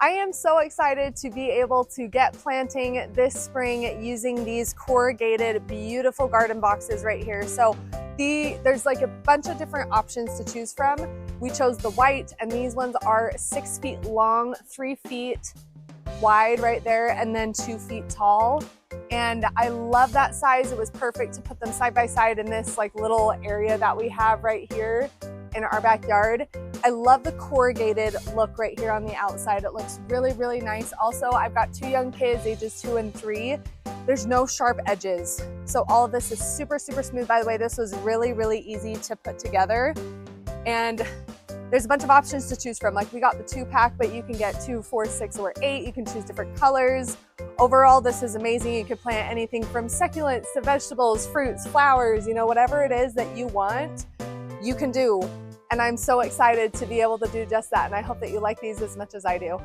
I am so excited to be able to get planting this spring using these corrugated, beautiful garden boxes right here. So there's like a bunch of different options to choose from. We chose the white, and these ones are 6 feet long, 3 feet wide right there, and then 2 feet tall. And I love that size. It was perfect to put them side by side in this like little area that we have right here in our backyard. I love the corrugated look right here on the outside. It looks really, really nice. Also, I've got 2 young kids, ages 2 and 3. There's no sharp edges. So all of this is super, super smooth. By the way, this was really, really easy to put together. And there's a bunch of options to choose from. Like we got the 2-pack, but you can get 2, 4, 6, or 8. You can choose different colors. Overall, this is amazing. You could plant anything from succulents to vegetables, fruits, flowers, you know, whatever it is that you want, you can do. And I'm so excited to be able to do just that. And I hope that you like these as much as I do.